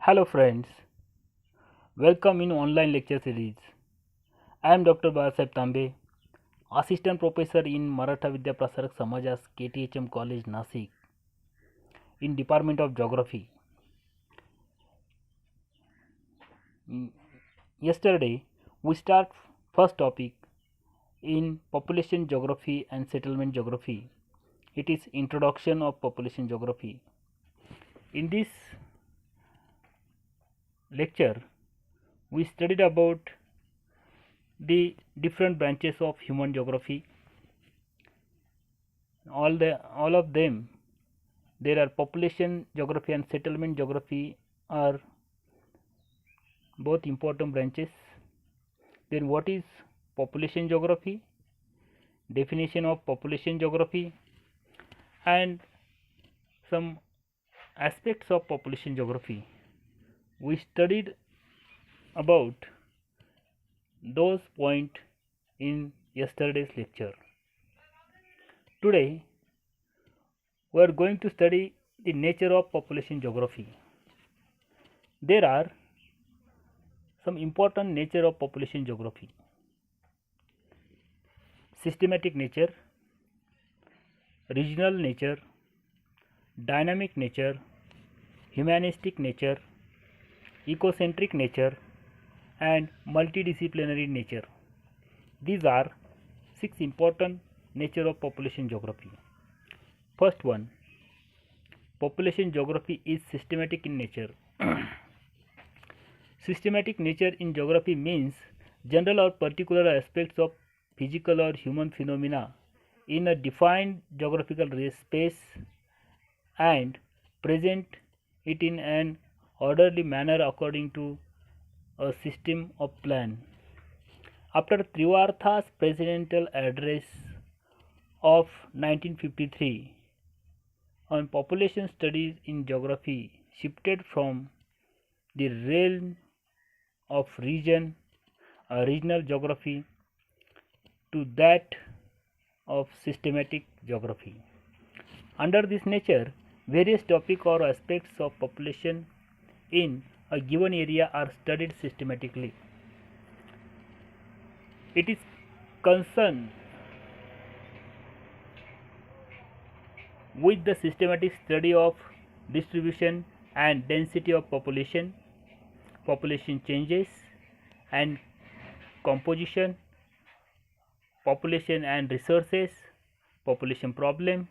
Hello friends, welcome in online lecture series. I am Dr. Balasaheb Tambe, Assistant Professor in Maratha Vidya Prasarak Samajas KTHM College Nasik in Department of Geography. Mm, Yesterday we start first topic in Population Geography and Settlement Geography. It is Introduction of Population Geography. In this lecture we studied about the different branches of human geography. All of them, there are population geography and settlement geography are both important branches. Then what is population geography, definition of population geography, and some aspects of population geography. We studied about those points in yesterday's lecture. Today we are going to study the nature of population geography. There are some important nature of population geography: systematic nature, regional nature, dynamic nature, humanistic nature, ecocentric nature, and multidisciplinary nature. These are six important nature of population geography. First one, population geography is systematic in nature. Systematic nature in geography means general or particular aspects of physical or human phenomena in a defined geographical space and present it in an orderly manner according to a system of plan. After Trivartha's presidential address of 1953 on population studies in geography shifted from the realm of regional geography to that of systematic geography. Under this nature, various topics or aspects of population in a given area are studied systematically. It is concerned with the systematic study of distribution and density of population, population changes and composition, population and resources, population problem,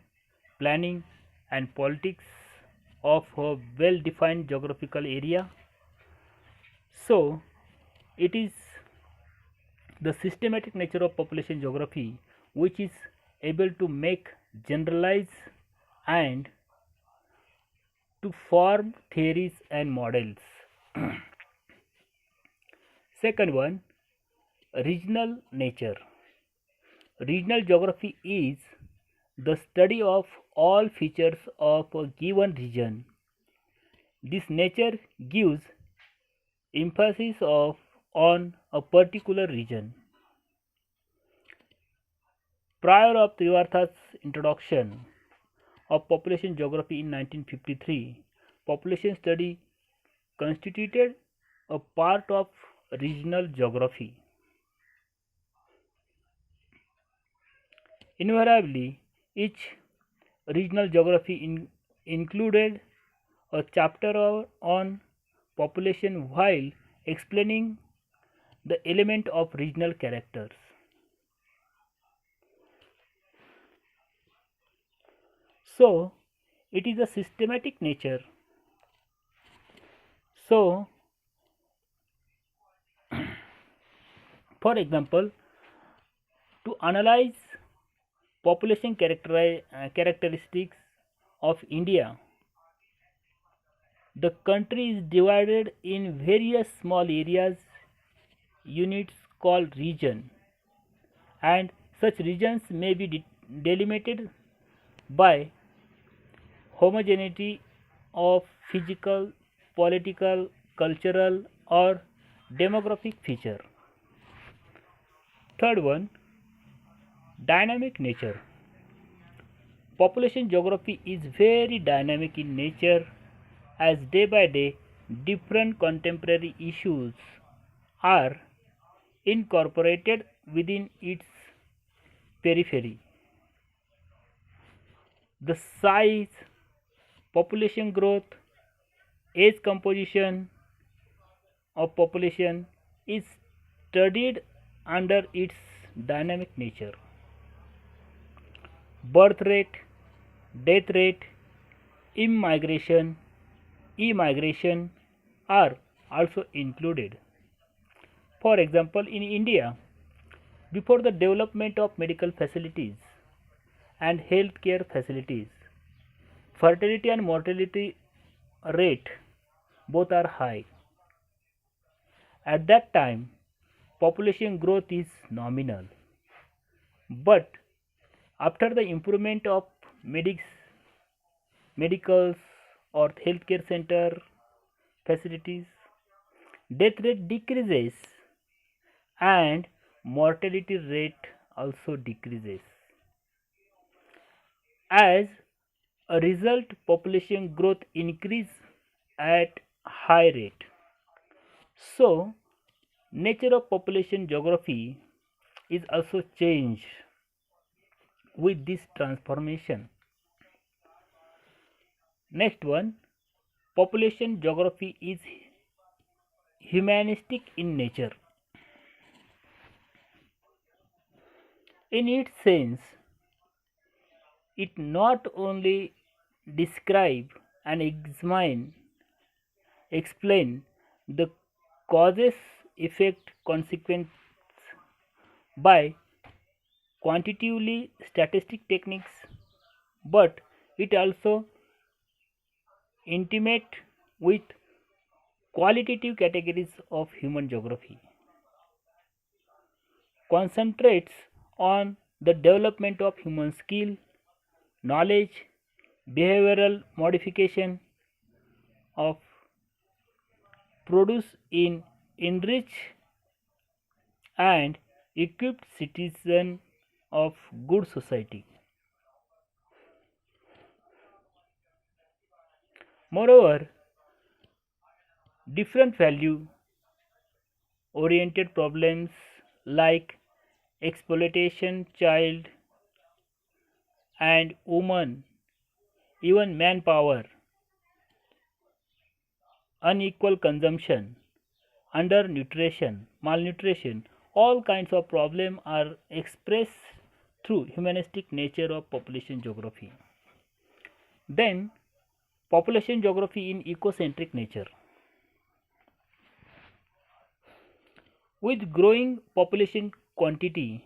planning and politics of a well defined geographical area. So, it is the systematic nature of population geography which is able to make generalize and to form theories and models. Second one, regional nature. Regional geography is the study of all features of a given region. This nature gives emphasis on a particular region. Prior of Trivartha's introduction of population geography in 1953, population study constituted a part of regional geography. Invariably, each regional geography included a chapter on population while explaining the element of regional characters. So, it is a systematic nature. So, for example, to analyze population characteristics of India, the country is divided in various small areas, units called region, and such regions may be delimited by homogeneity of physical, political, cultural, or demographic feature. Third one, dynamic nature. Population geography is very dynamic in nature as day by day different contemporary issues are incorporated within its periphery. The size, population growth, age composition of population is studied under its dynamic nature. Birth rate, death rate, immigration, emigration are also included. For example, in India, before the development of medical facilities and healthcare facilities, fertility and mortality rate both are high. At that time, population growth is nominal. But after the improvement of medicals or healthcare center facilities, death rate decreases and mortality rate also decreases. As a result, population growth increase at high rate. So, nature of population geography is also changed with this transformation. Next one, population geography is humanistic in nature. In its sense, it not only describe and explain the causes, effect, consequence by quantitatively statistic techniques, but it also intimate with qualitative categories of human geography, concentrates on the development of human skill, knowledge, behavioral modification of produce in enrich and equipped citizen of good society. Moreover, different value oriented problems like exploitation child and woman, even manpower, unequal consumption, undernutrition, malnutrition, all kinds of problems are expressed through humanistic nature of population geography. Then, population geography in ecocentric nature. With growing population quantity,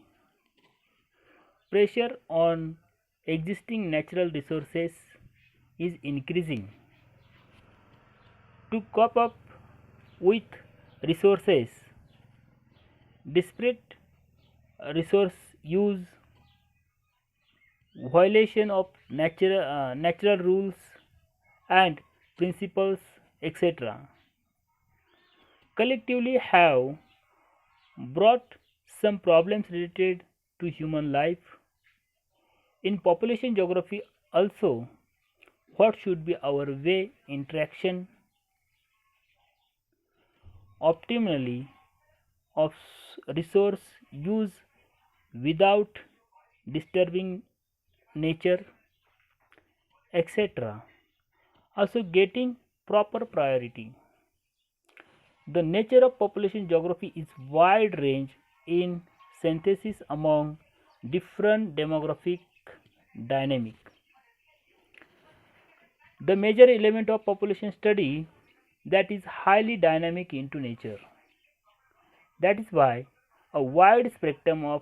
pressure on existing natural resources is increasing. To cope up with resources, disparate resource use, violation of natural rules and principles, etc., collectively have brought some problems related to human life. In population geography also, what should be our way interaction optimally of resource use without disturbing nature, etc. Also getting proper priority. The nature of population geography is wide range in synthesis among different demographic dynamic. The major element of population study that is highly dynamic into nature. That is why a wide spectrum of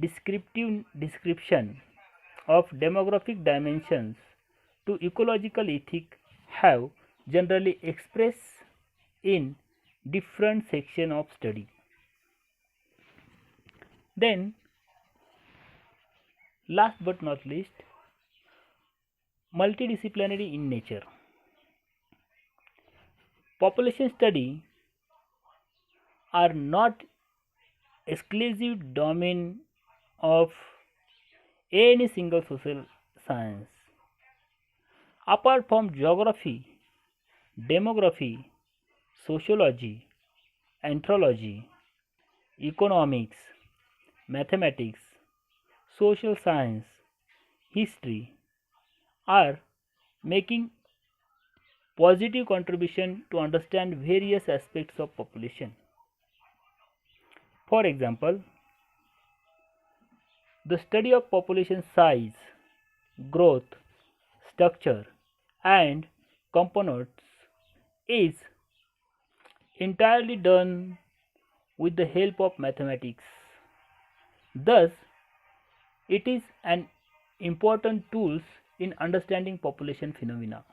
description of demographic dimensions to ecological ethic have generally expressed in different section of study. Then, last but not least, multidisciplinary in nature. Population study are not exclusive domain of any single social science. Apart from geography, demography, sociology, anthropology, economics, mathematics, social science, history are making positive contribution to understand various aspects of population. For example, the study of population size, growth, structure, and components is entirely done with the help of mathematics. Thus, it is an important tool in understanding population phenomena.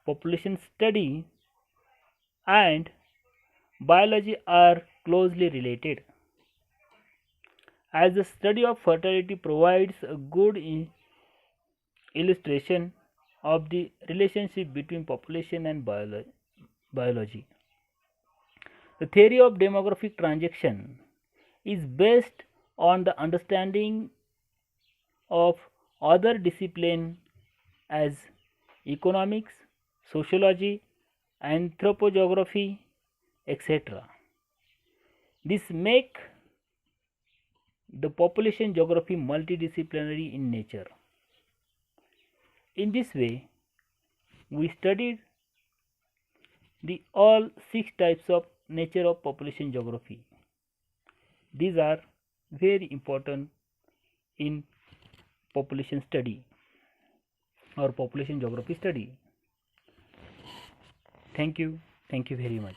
Population study and biology are closely related, as the study of fertility provides a good illustration of the relationship between population and biology. The theory of demographic transaction is based on the understanding of other disciplines as economics, sociology, anthropogeography, etc. This make the population geography multidisciplinary in nature. In this way, we studied the all six types of nature of population geography. These are very important in population study or population geography study. Thank you very much.